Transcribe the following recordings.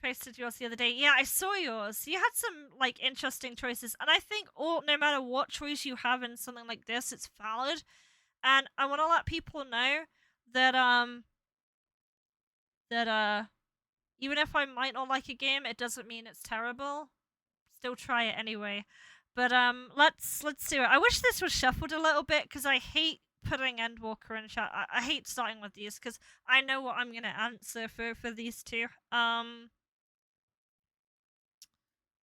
posted yours the other day. Yeah, I saw yours. You had some like interesting choices, and I think no matter what choice you have in something like this, it's valid. And I want to let people know that even if I might not like a game, it doesn't mean it's terrible. Still try it anyway. But let's do it. I wish this was shuffled a little bit because I hate putting Endwalker in chat. I hate starting with these because I know what I'm gonna answer for these two.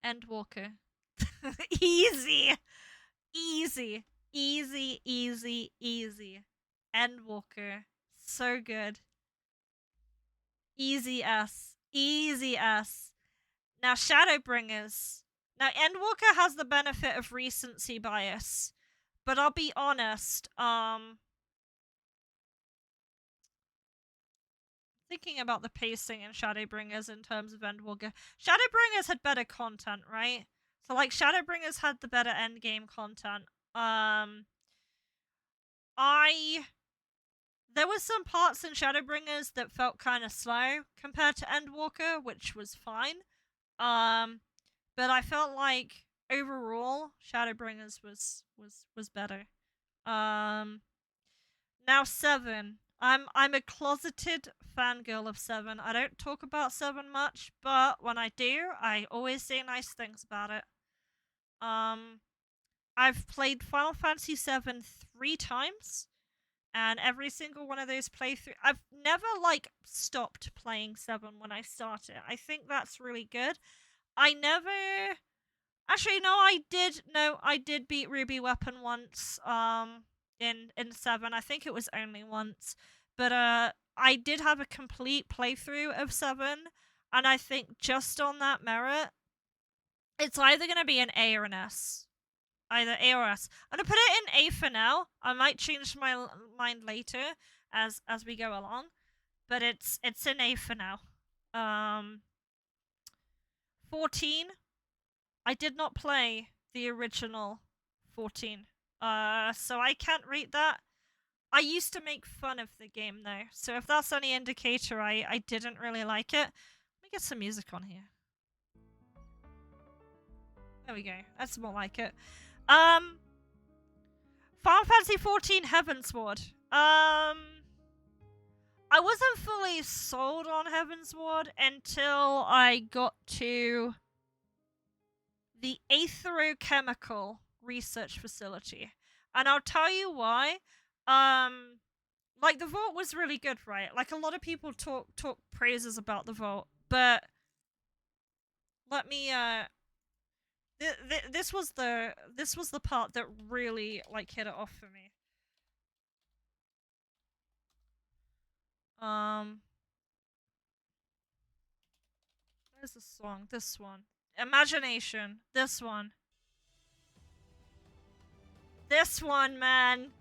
Endwalker. Easy. Easy. Easy, easy, easy. Endwalker. So good. Easy S. Easy S. Now, Shadowbringers. Now, Endwalker has the benefit of recency bias. But I'll be honest, thinking about the pacing in Shadowbringers in terms of Endwalker. Shadowbringers had better content, right? So, like, Shadowbringers had the better endgame content. There was some parts in Shadowbringers that felt kind of slow compared to Endwalker, which was fine. But I felt like overall Shadowbringers was better. Now 7. I'm a closeted fangirl of 7. I don't talk about 7 much, but when I do, I always say nice things about it. I've played Final Fantasy 7 3 times, and every single one of those playthroughs, I've never like stopped playing 7 when I started. I think that's really good. I never actually no, I did beat Ruby Weapon once in 7. I think it was only once. But I did have a complete playthrough of 7, and I think just on that merit, it's either going to be an A or an S. Either A or S. I'm going to put it in A for now. I might change my mind later as we go along, but it's an A for now. 14. I did not play the original 14. So I can't rate that. I used to make fun of the game though, so if that's any indicator, I didn't really like it. Let me get some music on here. There we go. That's more like it. Final Fantasy 14 Heavensward. I wasn't fully sold on Heavensward until I got to the Aetherochemical Research Facility. And I'll tell you why. Like, the vault was really good, right? Like, a lot of people talk praises about the vault, but let me, this was the part that really, like, hit it off for me. Where's the song? This one. Imagination. This one. This one, man.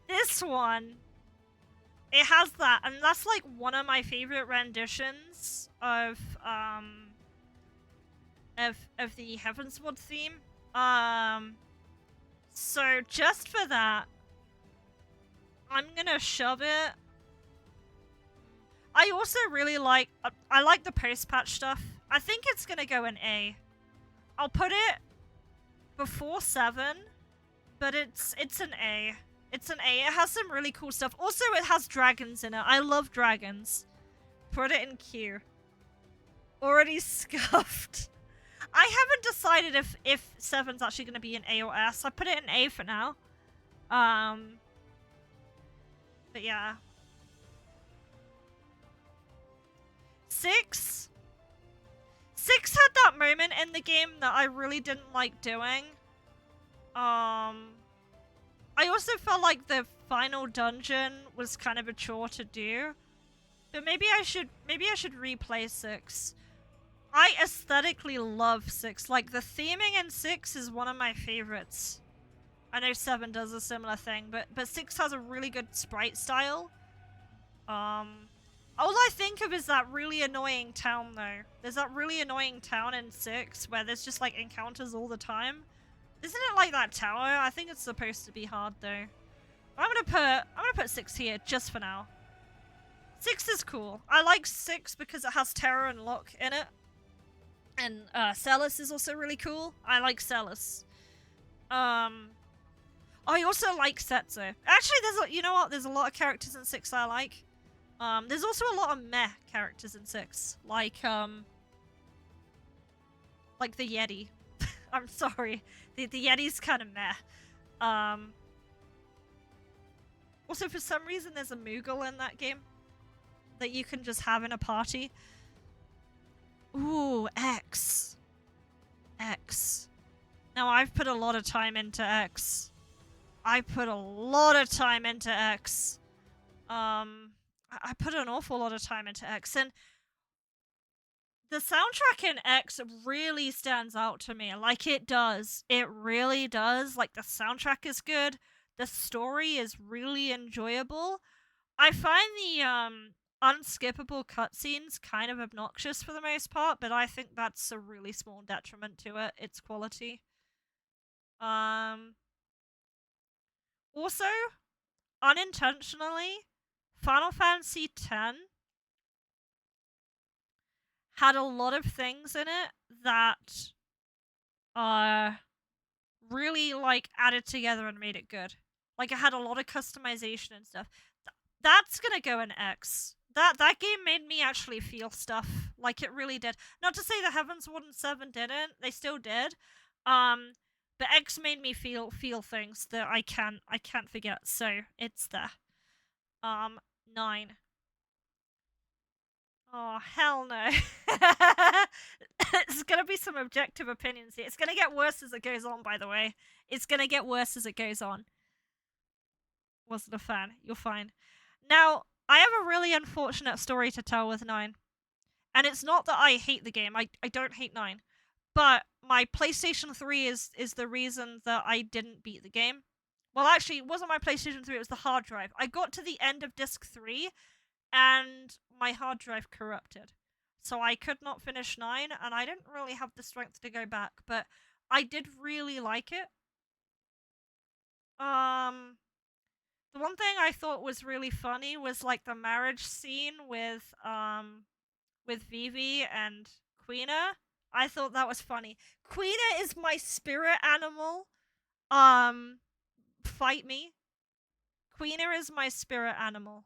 This one. It has that, and that's like one of my favorite renditions of the Heavensward theme. So just for that, I'm gonna shove it. I also really like I like the post-patch stuff. I think it's gonna go in A. I'll put it before 7, but it's an A. It's an A. It has some really cool stuff. Also, it has dragons in it. I love dragons. Put it in Q. Already scuffed. I haven't decided if 7's actually going to be an A or S. I put it in A for now. But yeah. 6. 6 had that moment in the game that I really didn't like doing. I also felt like the final dungeon was kind of a chore to do. But maybe I should replay 6. I aesthetically love 6. Like, the theming in 6 is one of my favorites. I know 7 does a similar thing, but 6 has a really good sprite style. All I think of is that really annoying town, though. There's that really annoying town in 6 where there's just, like, encounters all the time. Isn't it like that tower? I think it's supposed to be hard, though. I'm gonna put 6 here, just for now. 6 is cool. I like 6 because it has Terror and Locke in it. And Celis is also really cool. I like Celis. I also like Setzo. Actually, you know what? There's a lot of characters in 6 I like. There's also a lot of meh characters in 6. Like the Yeti. I'm sorry. The Yeti's kind of meh. Also, for some reason, there's a Moogle in that game that you can just have in a party. Ooh, X. X. Now, I've put a lot of time into X. I put an awful lot of time into X, and the soundtrack in X really stands out to me. Like, it does. It really does. Like, the soundtrack is good. The story is really enjoyable. I find the unskippable cutscenes kind of obnoxious for the most part, but I think that's a really small detriment to its quality. Also, unintentionally, Final Fantasy X had a lot of things in it that really like added together and made it good. Like, it had a lot of customization and stuff. That's gonna go in X. That game made me actually feel stuff. Like, it really did. Not to say the Heavens Ward and 7 didn't. They still did. But X made me feel things that I can't forget. So it's there. 9. Oh, hell no. It's gonna be some objective opinions here. It's gonna get worse as it goes on, by the way. It's gonna get worse as it goes on. Wasn't a fan. You're fine. Now, I have a really unfortunate story to tell with 9. And it's not that I hate the game. I don't hate 9. But my PlayStation 3 is the reason that I didn't beat the game. Well, actually, it wasn't my PlayStation 3, it was the hard drive. I got to the end of disc 3, and my hard drive corrupted. So I could not finish 9, and I didn't really have the strength to go back, but I did really like it. The one thing I thought was really funny was like the marriage scene with Vivi and Quina. I thought that was funny. Quina is my spirit animal. Fight me. Quina is my spirit animal.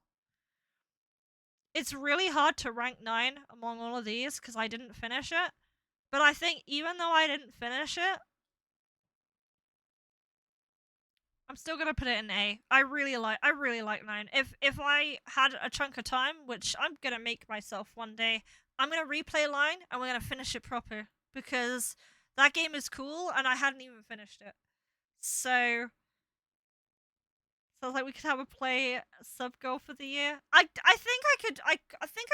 It's really hard to rank 9 among all of these because I didn't finish it. But I think even though I didn't finish it, I'm still gonna put it in A. I really like 9. If I had a chunk of time, which I'm gonna make myself one day, I'm gonna replay 9 and we're gonna finish it proper because that game is cool and I hadn't even finished it. So like we could have a play sub goal for the year. I think I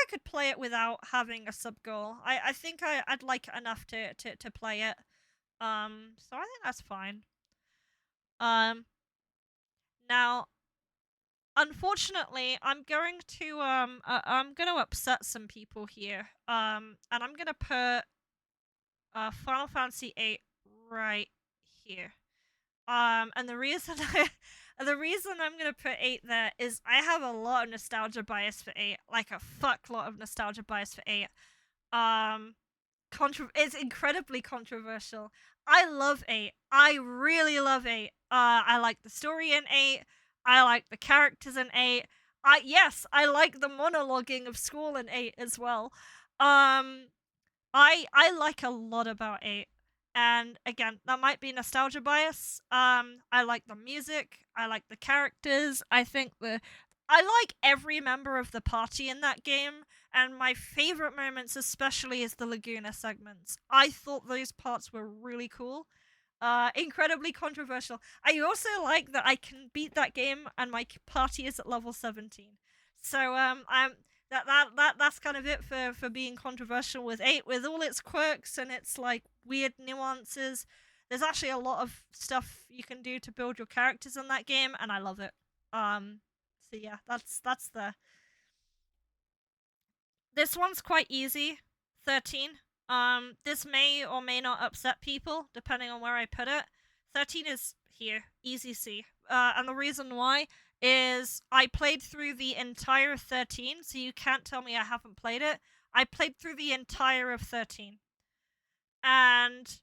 could play it without having a sub goal. I think I'd like it enough to play it. So I think that's fine. Now, unfortunately, I'm going to upset some people here. And I'm gonna put Final Fantasy VIII right here. And the reason I'm gonna put 8 there is I have a lot of nostalgia bias for 8, like a fuck lot of nostalgia bias for 8. It's incredibly controversial. I love 8. I really love 8. I like the story in 8. I like the characters in 8. Yes, I like the monologuing of school in 8 as well. I like a lot about 8. And again, that might be nostalgia bias. I like the music. I like the characters. I like every member of the party in that game. And my favorite moments, especially, is the Laguna segments. I thought those parts were really cool. Incredibly controversial. I also like that I can beat that game and my party is at level 17. So that's kind of it for being controversial with 8, with all its quirks and its like weird nuances. There's actually a lot of stuff you can do to build your characters in that game, and I love it. So yeah, that's this one's quite easy. 13. This may or may not upset people depending on where I put it. 13 is here, easy C. And the reason why is I played through the entire 13, so you can't tell me I haven't played it. I played through the entire of 13. And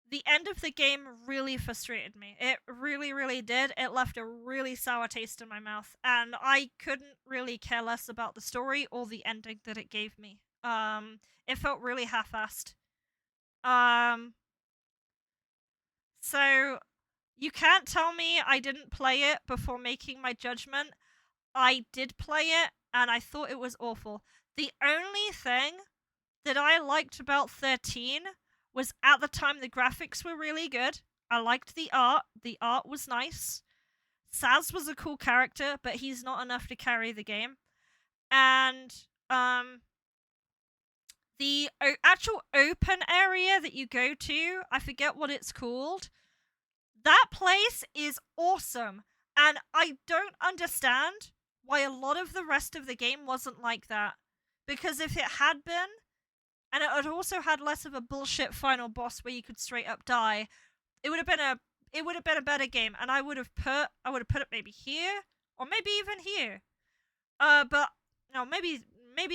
the end of the game really frustrated me. It really, really did. It left a really sour taste in my mouth, and I couldn't really care less about the story or the ending that it gave me. It felt really half-assed. Um, so you can't tell me I didn't play it before making my judgment. I did play it, and I thought it was awful. The only thing that I liked about 13 was at the time the graphics were really good. I liked the art. The art was nice. Saz was a cool character, but he's not enough to carry the game. And the actual open area that you go to, I forget what it's called. That place is awesome. And I don't understand why a lot of the rest of the game wasn't like that. Because if it had been, and it had also had less of a bullshit final boss where you could straight up die, it would have been a better game, and I would have put it maybe here or maybe even here. But no, maybe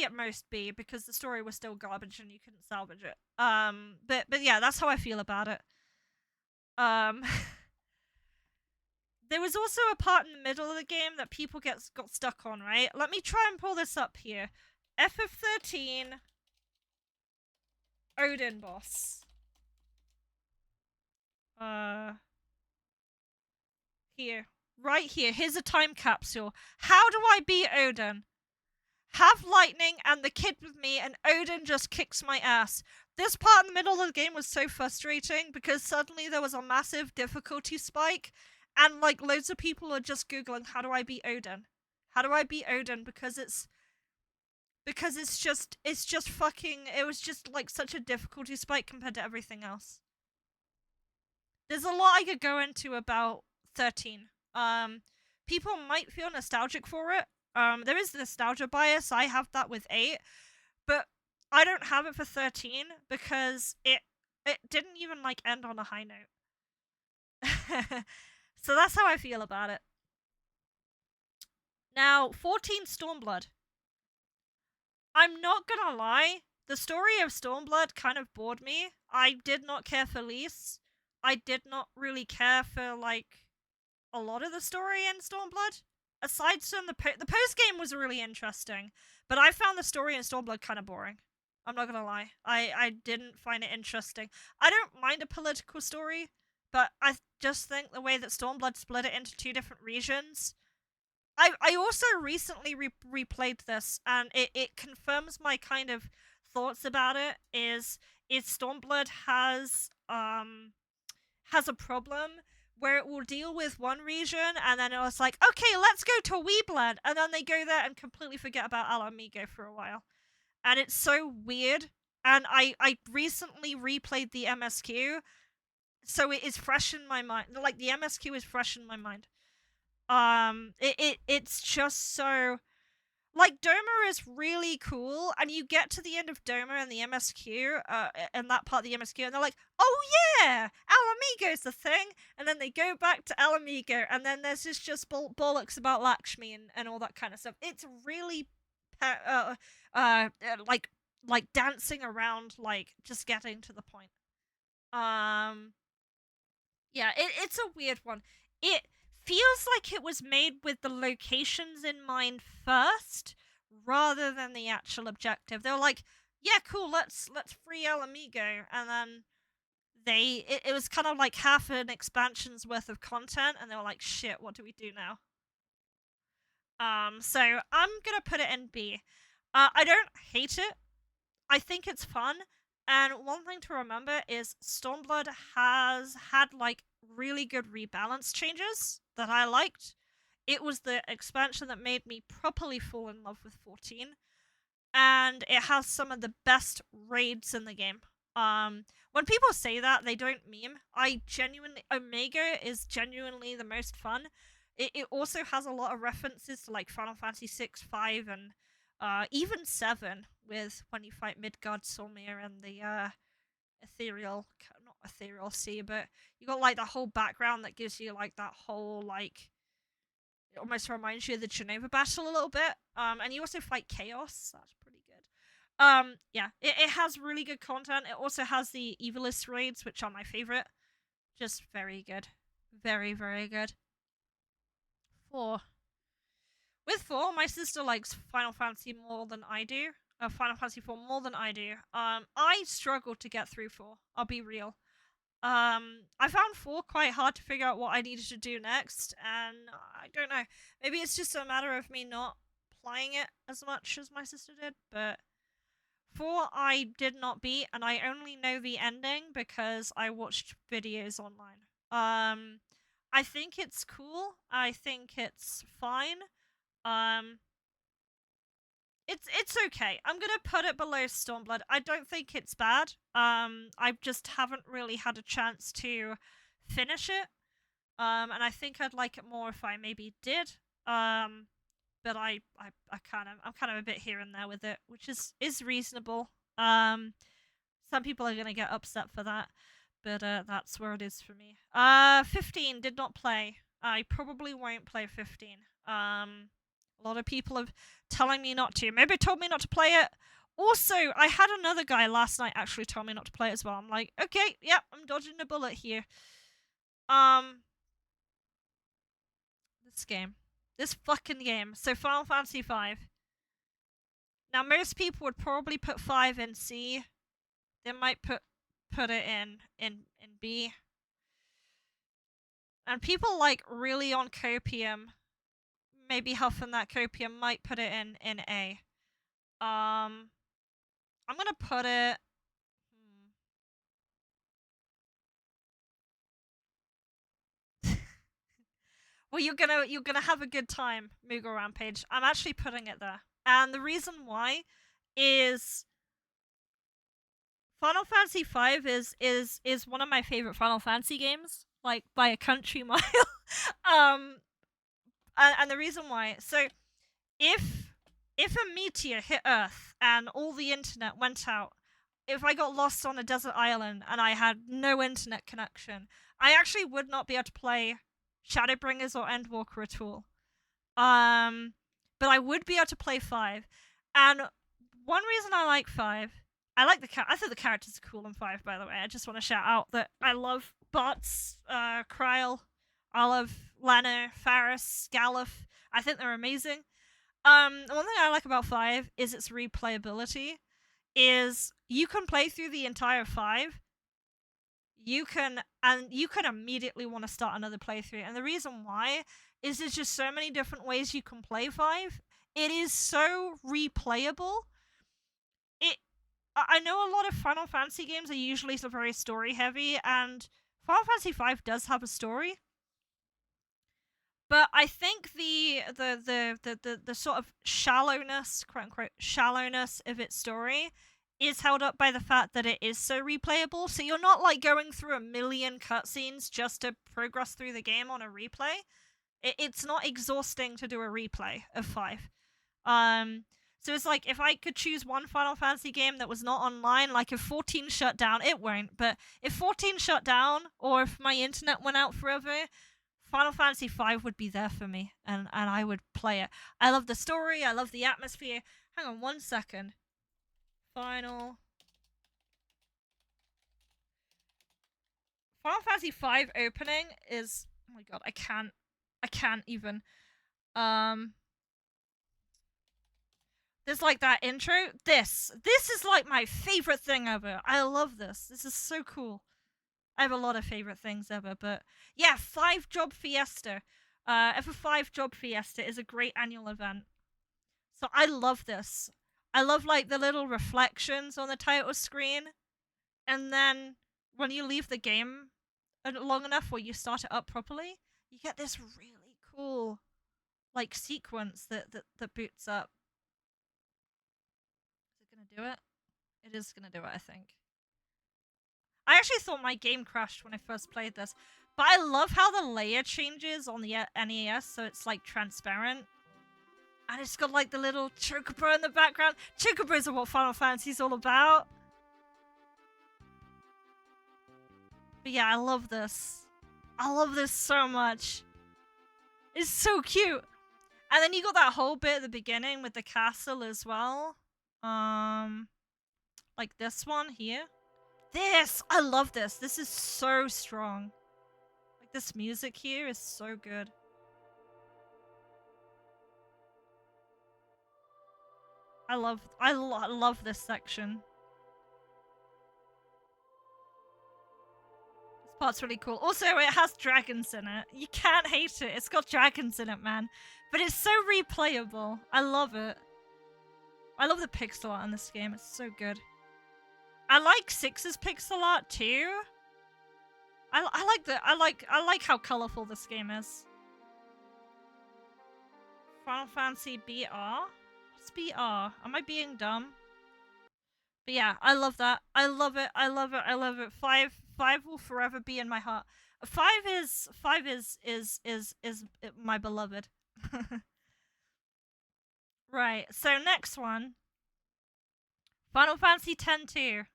at most B, because the story was still garbage and you couldn't salvage it. But yeah, that's how I feel about it. There was also a part in the middle of the game that people got stuck on, right? Let me try and pull this up here. FF13 Odin boss. Here. Right here. Here's a time capsule. How do I beat Odin? Have lightning and the kid with me, and Odin just kicks my ass. This part in the middle of the game was so frustrating because suddenly there was a massive difficulty spike, and like loads of people are just googling how do I beat Odin? How do I beat Odin? Because it's just fucking, it was just like such a difficulty spike compared to everything else. There's a lot I could go into about 13. People might feel nostalgic for it. There is nostalgia bias. I have that with 8, but I don't have it for 13 because it didn't even like end on a high note. So that's how I feel about it. Now, 14 Stormblood. I'm not gonna lie, the story of Stormblood kind of bored me. I did not care for Lys. I did not really care for like a lot of the story in Stormblood. Aside from the post game was really interesting, but I found the story in Stormblood kind of boring. I'm not gonna lie, I didn't find it interesting. I don't mind a political story, but I just think the way that Stormblood split it into 2 different regions. I also recently replayed this, and it confirms my kind of thoughts about it. Is Stormblood has a problem where it will deal with one region, and then it was like, okay, let's go to Weebland, and then they go there and completely forget about Alamigo for a while, and it's so weird. And I recently replayed the MSQ, so it is fresh in my mind. Like the MSQ is fresh in my mind. It's just so like Doma is really cool, and you get to the end of Doma and the MSQ, and that part of the MSQ, and they're like, "Oh yeah, Alamigo's the thing," and then they go back to Alamigo, and then there's just bollocks about Lakshmi and all that kind of stuff. It's really, like dancing around, like just getting to the point. Yeah, it's a weird one. It feels like it was made with the locations in mind first, rather than the actual objective. They were like, "Yeah, cool, let's free Alamigo," and then it was kind of like half an expansion's worth of content, and they were like, "Shit, what do we do now?" So I'm gonna put it in B. I don't hate it. I think it's fun. And one thing to remember is Stormblood has had like really good rebalance changes that I liked. It was the expansion that made me properly fall in love with 14. And it has some of the best raids in the game. When people say that, they don't meme. Omega is genuinely the most fun. It also has a lot of references to like Final Fantasy 6, 5, and even 7, with when you fight Midgard Solmir and the not ethereal sea, but you got like that whole background that gives you like that whole like almost reminds you of the Genova battle a little bit. And you also fight chaos. That's pretty good. Yeah, it has really good content. It also has the Evilist raids, which are my favorite. Just very good. Very, very good. 4. With 4, my sister likes Final Fantasy more than I do. Final Fantasy 4 more than I do. I struggled to get through 4. I'll be real. I found 4 quite hard to figure out what I needed to do next, and I don't know. Maybe it's just a matter of me not playing it as much as my sister did, but 4 I did not beat, and I only know the ending because I watched videos online. I think it's cool. I think it's fine. It's okay. I'm gonna put it below Stormblood. I don't think it's bad. I just haven't really had a chance to finish it. And I think I'd like it more if I maybe did. But I'm kind of a bit here and there with it, which is reasonable. Some people are gonna get upset for that, but that's where it is for me. 15 did not play. I probably won't play 15. A lot of people are telling me not to. Maybe told me not to play it. Also, I had another guy last night actually tell me not to play it as well. I'm like, okay, yep, I'm dodging a bullet here. This game. This fucking game. So Final Fantasy V. Now, most people would probably put 5 in C. They might put it in B. And people like really on copium, maybe huffing that copium, might put it in A. I'm gonna put it. Well, you're gonna have a good time, Moogle Rampage. I'm actually putting it there, and the reason why is Final Fantasy V is one of my favorite Final Fantasy games, like by a country mile. And the reason why, so if a meteor hit Earth and all the internet went out, if I got lost on a desert island and I had no internet connection, I actually would not be able to play Shadowbringers or Endwalker at all. But I would be able to play 5. And one reason I like 5, I think the characters are cool in 5, by the way. I just want to shout out that I love Bots, Kryl, I love Lana, Faris, Galuf. I think they're amazing. One thing I like about 5 is its replayability. Is you can play through the entire 5. You can immediately want to start another playthrough. And the reason why is there's just so many different ways you can play 5. It is so replayable. I know a lot of Final Fantasy games are usually so very story heavy, and Final Fantasy V does have a story. But I think the sort of shallowness, quote unquote, shallowness of its story is held up by the fact that it is so replayable. So you're not like going through a million cutscenes just to progress through the game on a replay. It's not exhausting to do a replay of 5. So it's like if I could choose one Final Fantasy game that was not online, like if 14 shut down, it won't. But if 14 shut down, or if my internet went out forever, Final Fantasy V would be there for me, and I would play it. I love the story, I love the atmosphere. Hang on one second. Final Fantasy V opening is, oh my god, I can't even. There's like that intro. This is like my favorite thing ever. I love this. This is so cool. I have a lot of favorite things ever, but yeah, 5 Job Fiesta. F5 Job Fiesta is a great annual event. So I love this. I love like the little reflections on the title screen, and then when you leave the game long enough or you start it up properly, you get this really cool like sequence that boots up. Is it gonna do it? It is gonna do it, I think. I actually thought my game crashed when I first played this, but I love how the layer changes on the NES, so it's like transparent. And it's got like the little chocobo in the background. Chocobos are what Final Fantasy is all about. But yeah, I love this. I love this so much. It's so cute. And then you got that whole bit at the beginning with the castle as well. Like this one here. This! I love this. This is so strong. Like this music here is so good. I love this section. This part's really cool. Also, it has dragons in it. You can't hate it. It's got dragons in it, man. But it's so replayable. I love it. I love the pixel art in this game. It's so good. I like 6's pixel art too. I like how colorful this game is. Final Fantasy BR? What's BR? Am I being dumb? But yeah, I love that. I love it. I love it. I love it. Five will forever be in my heart. Five is my beloved. Right. So next one. Final Fantasy X-2.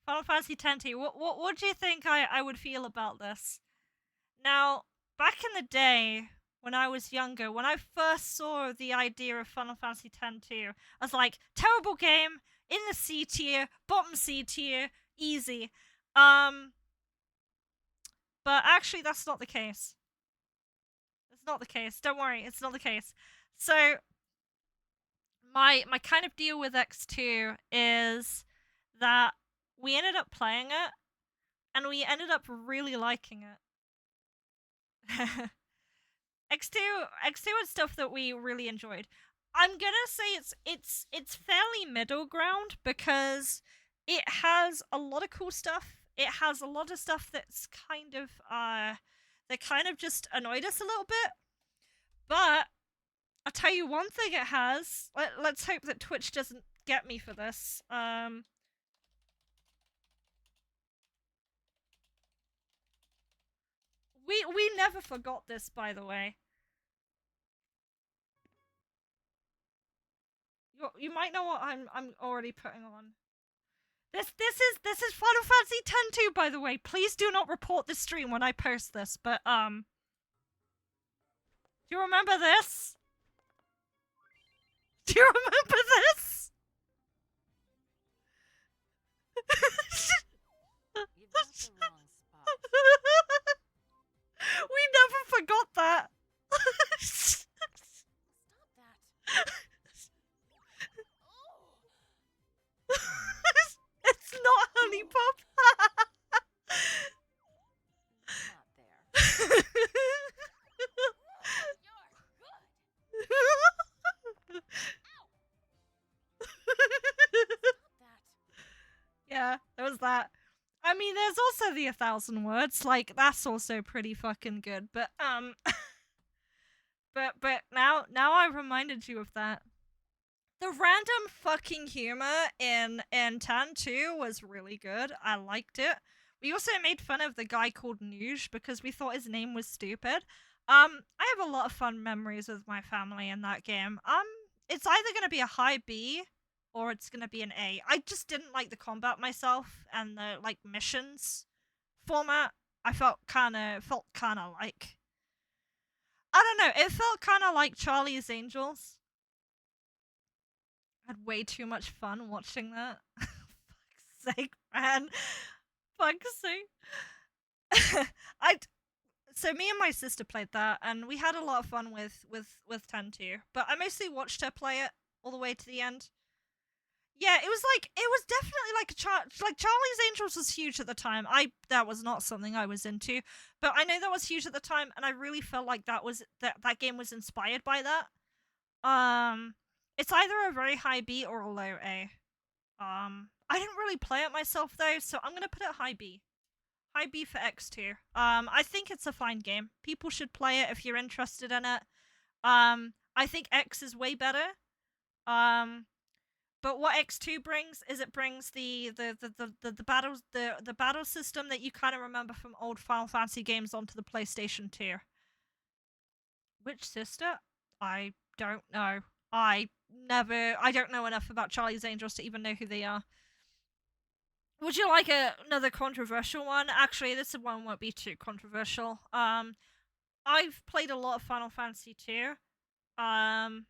Final Fantasy X-2. What do you think I would feel about this? Now, back in the day when I was younger, when I first saw the idea of Final Fantasy X-2, I was like, terrible game, in the C tier, bottom C tier, easy. But actually that's not the case. It's not the case. Don't worry, it's not the case. So my kind of deal with X2 is that we ended up playing it and we ended up really liking it. X2 is stuff that we really enjoyed. I'm gonna say it's fairly middle ground because it has a lot of cool stuff. It has a lot of stuff that's kind of just annoyed us a little bit. But I'll tell you one thing it has. Let's hope that Twitch doesn't get me for this. We never forgot this, by the way. You might know what I'm already putting on. This is Final Fantasy X-2, by the way. Please do not report the stream when I post this. But do you remember this? Do you remember this? You got the wrong spot. We never forgot that. Stop that. It's not honey pop. Not there. You're good. Stop that. Yeah, there was that. I mean, there's also the 1,000 words. Like, that's also pretty fucking good. But but now I reminded you of that. The random fucking humor in Tan 2 was really good. I liked it. We also made fun of the guy called Nuge because we thought his name was stupid. I have a lot of fun memories with my family in that game. It's either gonna be a high B or it's gonna be an A. I just didn't like the combat myself and the like missions format. I felt kind of like, I don't know. It felt kind of like Charlie's Angels. I had way too much fun watching that. Fuck's sake, man. Fuck's sake. So me and my sister played that, and we had a lot of fun with 10-2. But I mostly watched her play it all the way to the end. Yeah, it was definitely like Charlie's Angels was huge at the time. That was not something I was into, but I know that was huge at the time, and I really felt like that game was inspired by that. It's either a very high B or a low A. I didn't really play it myself though, so I'm gonna put it high B. High B for X2. I think it's a fine game. People should play it if you're interested in it. I think X is way better. But what X2 brings is it brings the battles the battle system that you kind of remember from old Final Fantasy games onto the PlayStation 2. Which sister? I don't know. I don't know enough about Charlie's Angels to even know who they are. Would you like another controversial one? Actually, this one won't be too controversial. I've played a lot of Final Fantasy 2. Um,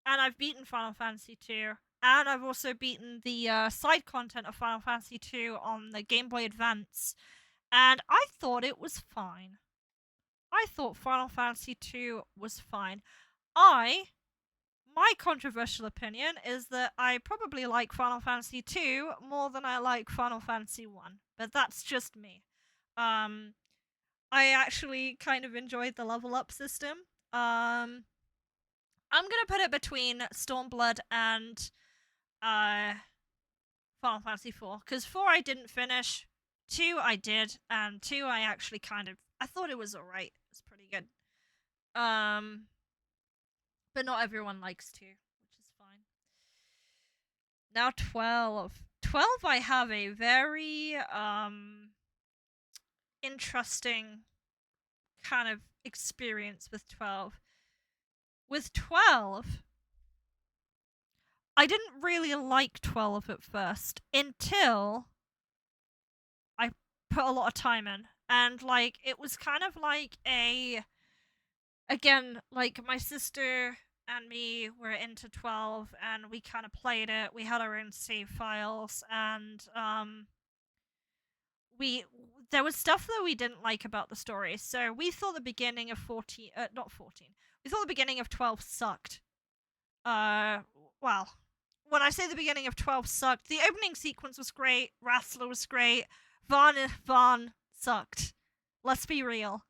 and I've beaten Final Fantasy 2. And I've also beaten the side content of Final Fantasy 2 on the Game Boy Advance. And I thought it was fine. I thought Final Fantasy 2 was fine. My controversial opinion is that I probably like Final Fantasy 2 more than I like Final Fantasy 1. But that's just me. Um, I actually kind of enjoyed the level up system. Um, I'm gonna put it between Stormblood and uh, Final Fantasy 4 because 4 I didn't finish, 2 I did, and 2 I actually I thought it was alright. It's pretty good. Um, but not everyone likes 2, which is fine. Now 12. 12 I have a very interesting kind of experience with 12. With 12, I didn't really like 12 at first until I put a lot of time in. And like it was kind of like like my sister and me were into 12 and we kind of played it. We had our own save files and we there was stuff that we didn't like about the story. So we thought the beginning of 14 not 14. We thought the beginning of 12 sucked. Uh well, when I say the beginning of 12 sucked, the opening sequence was great, Rassler was great, Vaughn sucked. Let's be real.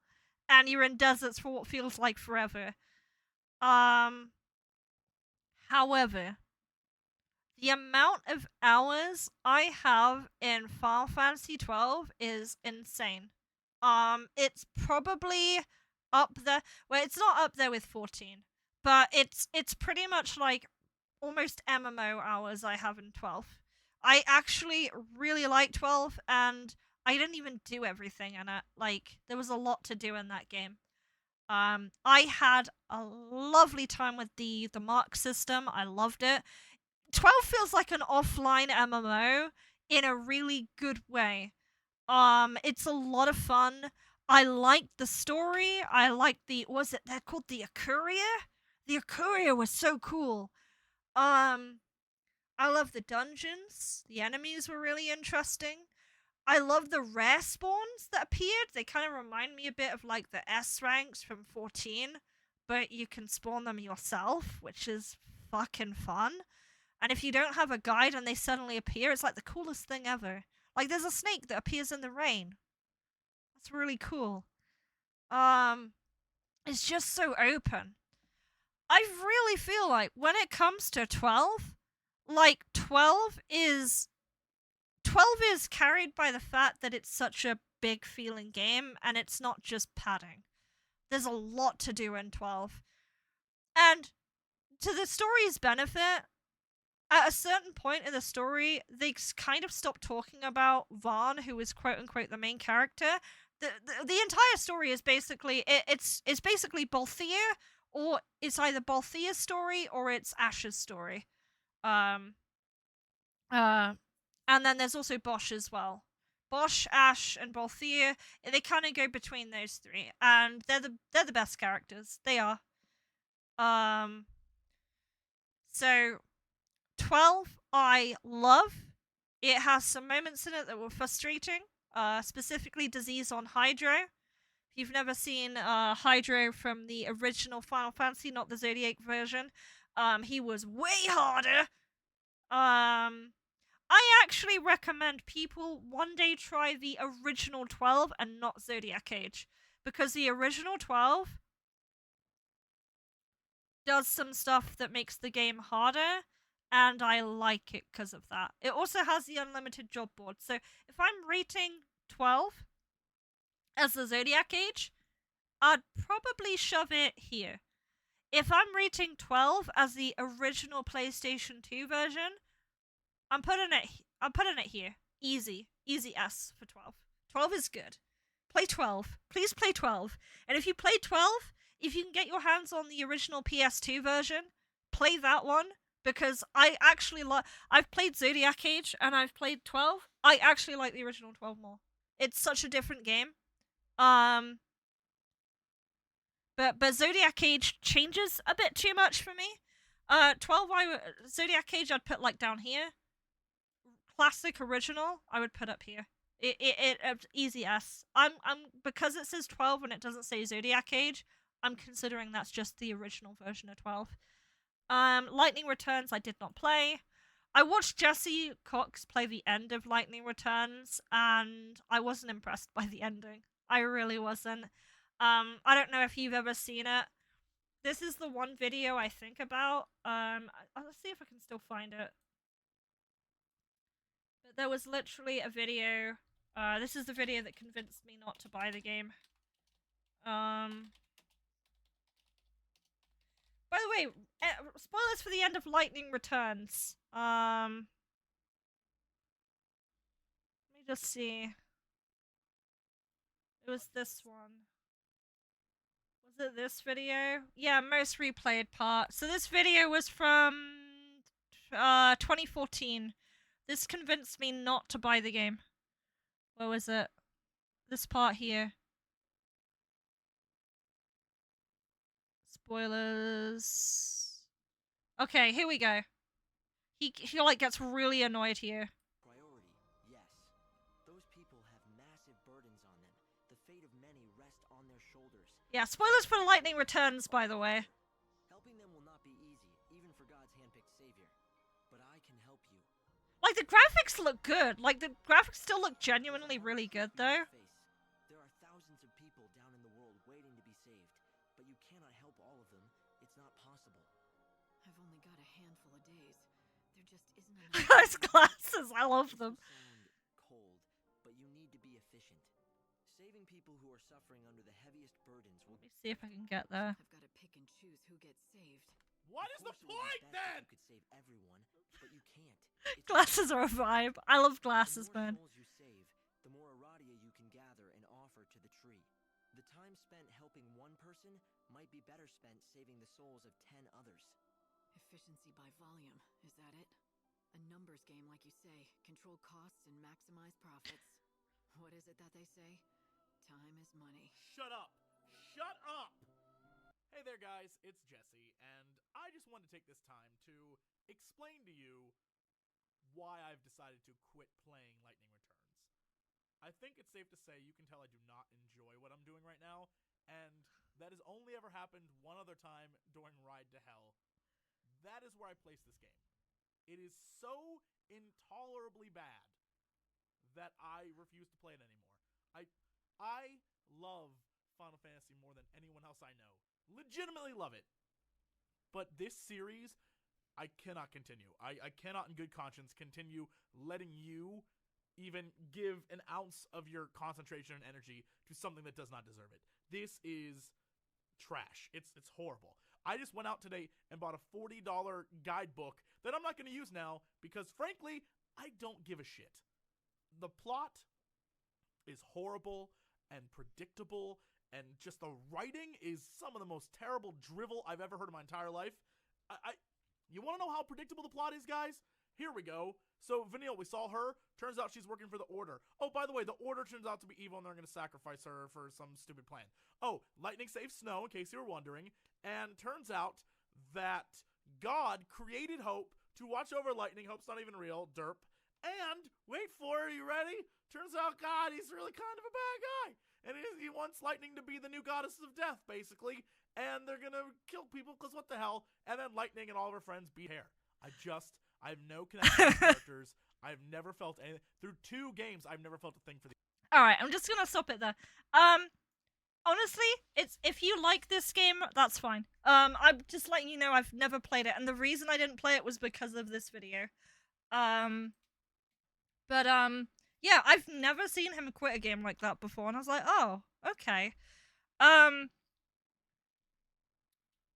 And you're in deserts for what feels like forever. Um However, the amount of hours I have in Final Fantasy 12 is insane. It's probably up there. Well, it's not up there with 14, but it's pretty much like almost MMO hours I have in 12. I actually really like 12, and I didn't even do everything in it. Like there was a lot to do in that game. I had a lovely time with the mark system. I loved it. 12 feels like an offline MMO in a really good way. It's a lot of fun. I liked the story. I liked they're called the Akuria? The Akuria was so cool. Um, I love the dungeons. The enemies were really interesting. I love the rare spawns that appeared. They kind of remind me a bit of like the S ranks from 14, but you can spawn them yourself, which is fucking fun. And if you don't have a guide and they suddenly appear, it's like the coolest thing ever. Like there's a snake that appears in the rain. That's really cool. Um, it's just so open. I really feel like when it comes to 12, like 12 is carried by the fact that it's such a big feeling game and it's not just padding. There's a lot to do in 12. And to the story's benefit, at a certain point in the story, they kind of stop talking about Vaughn, who is quote unquote the main character. The entire story is basically it's basically Balthier, or it's either Balthier's story or it's Ash's story. Um, uh, and then there's also Bosch as well. Bosch, Ash, and Balthier, they kind of go between those three, and they're the best characters. They are. Um, so 12 I love. It has some moments in it that were frustrating, specifically Disease on Hydro. If you've never seen Hydro from the original Final Fantasy, not the Zodiac version, he was way harder. I actually recommend people one day try the original 12 and not Zodiac Age, because the original 12 does some stuff that makes the game harder, and I like it because of that. It also has the unlimited job board, so if I'm rating 12 as the Zodiac Age, I'd probably shove it here. If I'm rating 12 as the original PlayStation 2 version, I'm putting it here. Easy. Easy S for 12. 12 is good. Play 12. Please play 12. And if you play 12, if you can get your hands on the original PS2 version, play that one, because I actually I've played Zodiac Age and I've played 12. I actually like the original 12 more. It's such a different game. Um But Zodiac Age changes a bit too much for me. 12 Zodiac Age I'd put like down here. Classic original I would put up here. Easy S. I'm because it says 12 and it doesn't say Zodiac Age. I'm considering that's just the original version of 12. Lightning Returns I did not play. I watched Jesse Cox play the end of Lightning Returns and I wasn't impressed by the ending. I really wasn't. I don't know if you've ever seen it. This is the one video I think about. Let's see if I can still find it. But there was literally a video. This is the video that convinced me not to buy the game. By the way, spoilers for the end of Lightning Returns. Let me just see. It was this one. Was it this video? Yeah, most replayed part. So this video was from 2014. This convinced me not to buy the game. Where was it? This part here. Spoilers. Okay, here we go. He like gets really annoyed here. Priority, yes. Those people have massive burdens on them. The fate of many rests on their shoulders. Yeah, spoilers for Lightning Returns, by the way. Helping them will not be easy, even for God's handpicked savior. But I can help you. Like, the graphics look good. Like, the graphics still look genuinely really good, though. There are thousands of people down in the world waiting to be saved, but you cannot help all of them. It's not possible. I've only got a handful of days. There just isn't enough. Those glasses, I love them. Sound cold, but you need to be efficient. Saving people who are suffering under the heaviest burdens will. Let me see if I can get there. I've got to pick and choose who gets saved. What is the point then? You could save everyone, but you can't. Glasses are a vibe. I love glasses, The more man. souls you save, the more Aradia you can gather and offer to the tree. The time spent helping one person might be better spent saving the souls of 10 others. Efficiency by volume, is that it? A numbers game, like you say. Control costs and maximize profits. What is it that they say? Time is money. Shut up! Shut up! Hey there, guys, it's Jesse, and I just wanted to take this time to explain to you why I've decided to quit playing Lightning Returns. I think it's safe to say you can tell I do not enjoy what I'm doing right now, and that has only ever happened one other time during Ride to Hell. That is where I placed this game. It is so intolerably bad that I refuse to play it anymore. I love Final Fantasy more than anyone else I know. Legitimately love it. But this series, I cannot continue. I cannot in good conscience continue letting you even give an ounce of your concentration and energy to something that does not deserve it. This is trash. It's horrible. I just went out today and bought a $40 guidebook that I'm not going to use now because, frankly, I don't give a shit. The plot is horrible and predictable, and just the writing is some of the most terrible drivel I've ever heard in my entire life. You want to know how predictable the plot is, guys? Here we go. So, Vanille, we saw her. Turns out she's working for the Order. Oh, by the way, the Order turns out to be evil, and they're going to sacrifice her for some stupid plan. Oh, lightning saves snow, in case you were wondering. And turns out that God created Hope to watch over lightning. Hope's not even real. Derp. And, wait for it, are you ready? Turns out God, he's really kind of a bad guy. And he wants lightning to be the new goddess of death, basically. And they're gonna kill people, because what the hell? And then lightning and all of her friends beat hair. I have no connection to characters. I've never felt anything. Through 2 games, I've never felt a thing for the. Alright, I'm just gonna stop it there. Honestly, it's if you like this game, that's fine. I'm just letting you know I've never played it, and the reason I didn't play it was because of this video. Yeah, I've never seen him quit a game like that before, and I was like, oh, okay.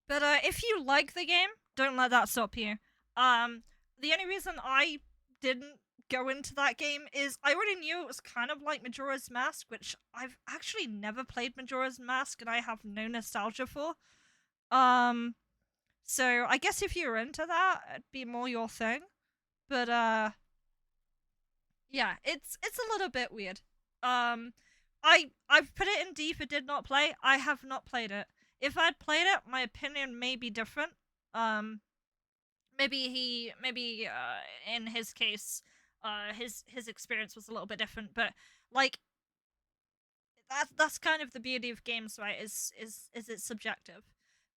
If you like the game, don't let that stop you. The only reason I didn't go into that game is I already knew it was kind of like Majora's Mask, which I've actually never played Majora's Mask, and I have no nostalgia for. So I guess if you're into that, it'd be more your thing. But, yeah, it's a little bit weird. I've put it in D for did not play. I have not played it. if I'd played it, my opinion may be different. Um, maybe in his case, his experience was a little bit different, but like that's kind of the beauty of games, right? Is it's subjective.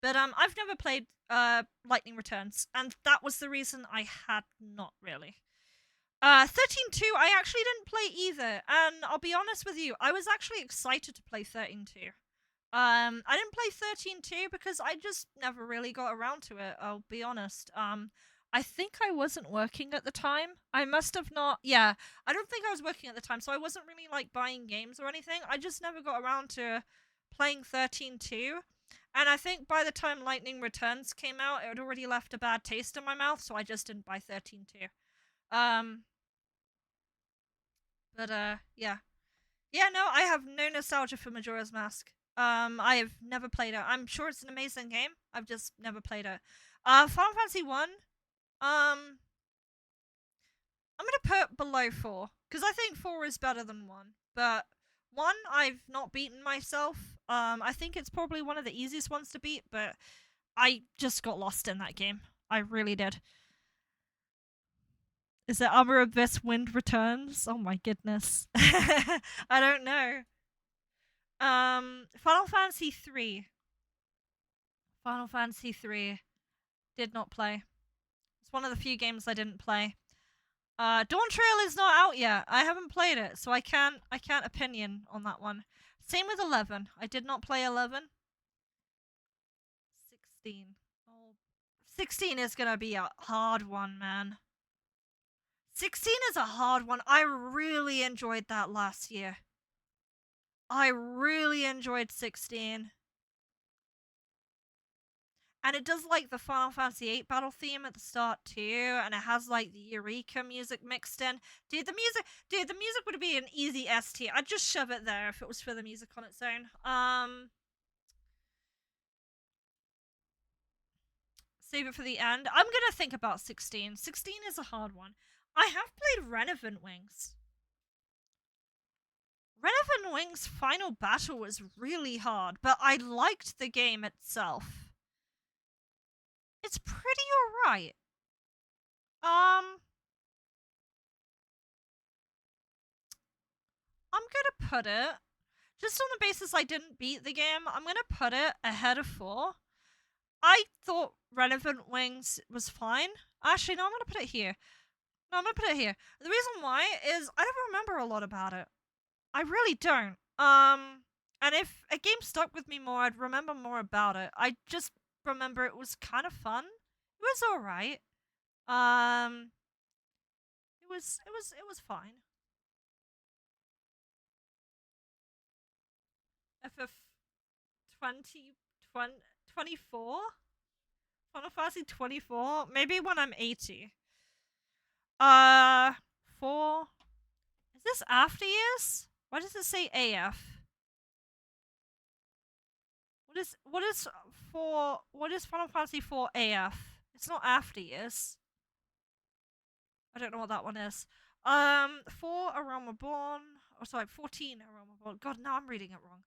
But I've never played Lightning Returns, and that was the reason I had not really. 13.2, I actually didn't play either, and I'll be honest with you, I was actually excited to play 13.2. I didn't play 13.2 because I just never really got around to it, I'll be honest. I think I wasn't working at the time. I must have not, yeah, I don't think I was working at the time, so I wasn't really like buying games or anything. I just never got around to playing 13.2. And I think by the time Lightning Returns came out, it had already left a bad taste in my mouth, so I just didn't buy 13.2. But yeah. Yeah, no, I have no nostalgia for Majora's Mask. I have never played it. I'm sure it's an amazing game. I've just never played it. Final Fantasy 1, I'm gonna put below 4, because I think 4 is better than 1. But 1, I've not beaten myself. I think it's probably one of the easiest ones to beat, but I just got lost in that game. I really did. Is it Armor Abyss Wind Returns? Oh my goodness. I don't know. Final Fantasy 3. Final Fantasy 3. Did not play. It's one of the few games I didn't play. Dawn Trail is not out yet. I haven't played it, so I can't opinion on that one. Same with 11. I did not play 11. 16. Oh, 16 is gonna be a hard one, man. 16 is a hard one. I really enjoyed that last year. I really enjoyed 16. And it does like the Final Fantasy VIII battle theme at the start too, and it has like the Eureka music mixed in. Dude, the music would be an easy S tier. I'd just shove it there if it was for the music on its own. Save it for the end. I'm gonna think about 16. 16 is a hard one. I have played Renovant Wings. Renovant Wings' final battle was really hard, but I liked the game itself. It's pretty alright. I'm gonna put it, just on the basis I didn't beat the game, I'm gonna put it ahead of 4. I thought Renovant Wings was fine. Actually, no, I'm gonna put it here. No, I'm gonna put it here. The reason why is I don't remember a lot about it. I really don't. And if a game stuck with me more, I'd remember more about it. I just remember it was kind of fun. It was alright. It was fine. FF 24? Final Fantasy 24? Maybe when I'm 80. 4. Is this after years? Why does it say AF? What is Final Fantasy 4 AF? It's not after years. I don't know what that one is. 4 A Realm Reborn. Oh, sorry, 14 A Realm Reborn. God, now I'm reading it wrong.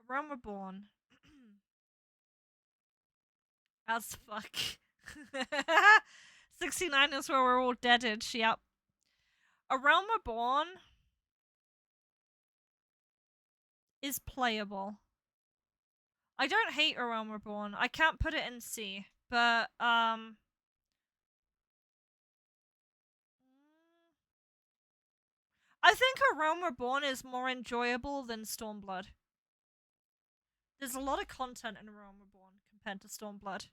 A Realm Reborn. As fuck. 69 is where we're all deaded. Yep. A Realm Reborn is playable. I don't hate A Realm Reborn. I can't put it in C, but I think A Realm Reborn is more enjoyable than Stormblood. There's a lot of content in A Realm Reborn compared to Stormblood.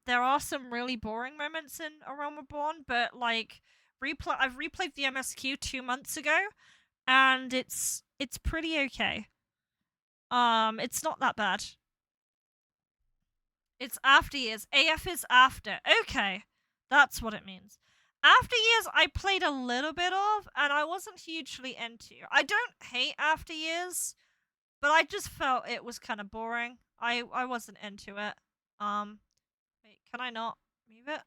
There are some really boring moments in A Realm Reborn, but like I've replayed the MSQ 2 months ago, and it's pretty okay. It's not that bad. It's after years. AF is after. Okay, that's what it means. After years, I played a little bit of, and I wasn't hugely into. I don't hate After Years, but I just felt it was kind of boring. I wasn't into it. Wait, can I not move it?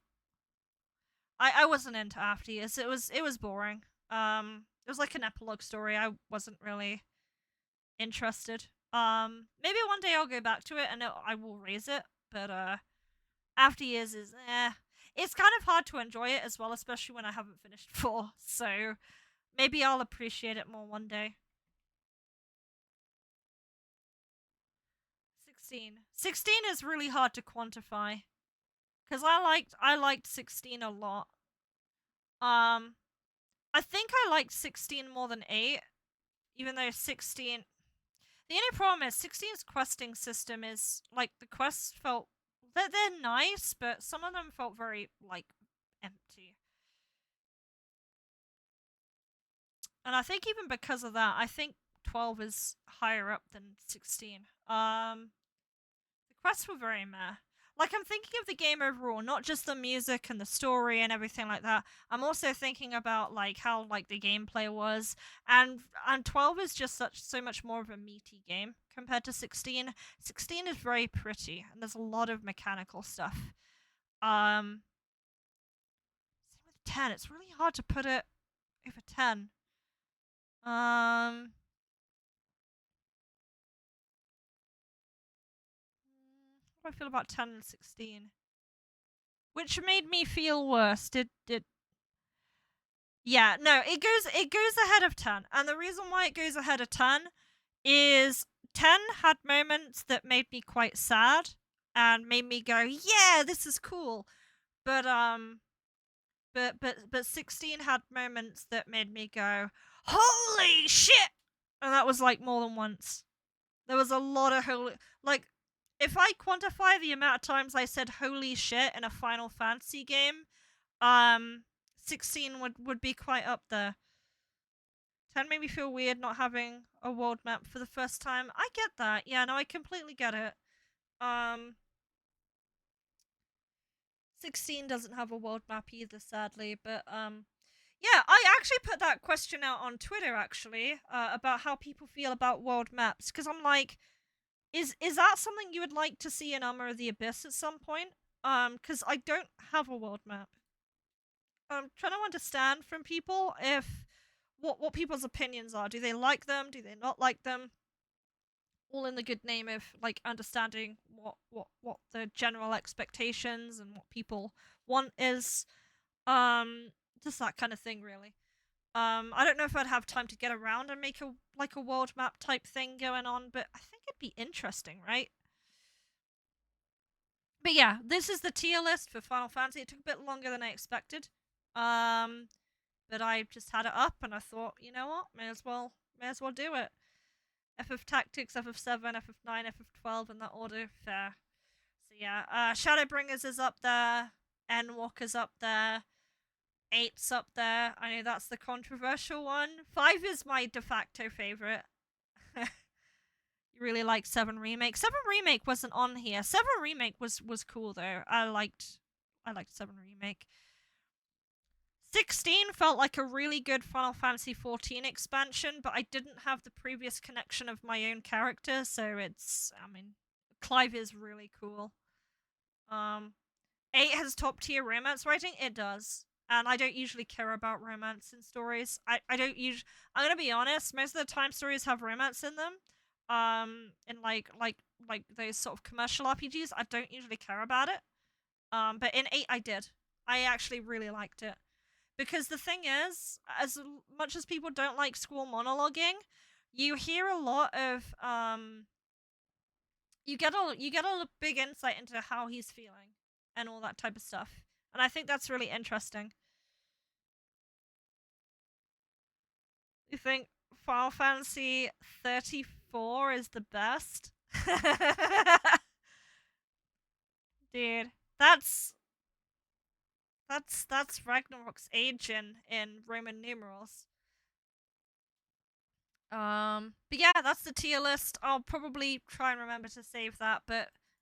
I wasn't into After Years. It was boring. It was like an epilogue story. I wasn't really interested. Maybe one day I'll go back to it and I will raise it, but after years is it's kind of hard to enjoy it as well, especially when I haven't finished 4. So maybe I'll appreciate it more one day. 16. 16 is really hard to quantify because I liked 16 a lot. I think I liked 16 more than 8, even though 16. The only problem is 16's questing system is like the quests felt they're nice, but some of them felt very like empty. And I think even because of that, I think 12 is higher up than 16. The quests were very meh. Like, I'm thinking of the game overall, not just the music and the story and everything like that. I'm also thinking about like how like the gameplay was, and 12 is just so much more of a meaty game compared to 16. 16 is very pretty and there's a lot of mechanical stuff. Same with 10. It's really hard to put it over 10. How do I feel about 10 and 16? Which made me feel worse? Did Yeah, no, it goes ahead of 10. And the reason why it goes ahead of 10 is 10 had moments that made me quite sad and made me go, "Yeah, this is cool." But 16 had moments that made me go, "Holy shit." And that was like more than once. There was a lot of holy, like, if I quantify the amount of times I said holy shit in a Final Fantasy game, 16 would be quite up there. 10 made me feel weird not having a world map for the first time. I get that. Yeah, no, I completely get it. 16 doesn't have a world map either, sadly, but yeah, I actually put that question out on Twitter actually, about how people feel about world maps, because I'm like, is that something you would like to see in Armor of the Abyss at some point? Because I don't have a world map. I'm trying to understand from people if what people's opinions are. Do they like them? Do they not like them? All in the good name of like understanding what the general expectations and what people want is. Just that kind of thing, really. I don't know if I'd have time to get around and make a world map type thing going on, but I think it'd be interesting, right? But yeah, this is the tier list for Final Fantasy. It took a bit longer than I expected. But I just had it up and I thought, you know what, may as well do it. FF Tactics, FF7, FF9, FF12 in that order, fair. So yeah, Shadowbringers is up there, Endwalker's up there, 8's up there. I know that's the controversial one. 5 is my de facto favorite. You really like 7 Remake. 7 Remake wasn't on here. 7 Remake was cool though. I liked 7 Remake. 16 felt like a really good Final Fantasy 14 expansion, but I didn't have the previous connection of my own character, so Clive is really cool. 8 has top tier romance writing. It does. And I don't usually care about romance in stories. I don't usually. I'm gonna be honest. Most of the time, stories have romance in them. In like those sort of commercial RPGs, I don't usually care about it. But in 8, I did. I actually really liked it. Because the thing is, as much as people don't like school monologuing, you hear a lot of you get a big insight into how he's feeling and all that type of stuff. And I think that's really interesting. You think Final Fantasy 34 is the best? Dude, that's Ragnarok's age in Roman numerals. But yeah, that's the tier list. I'll probably try and remember to save that, but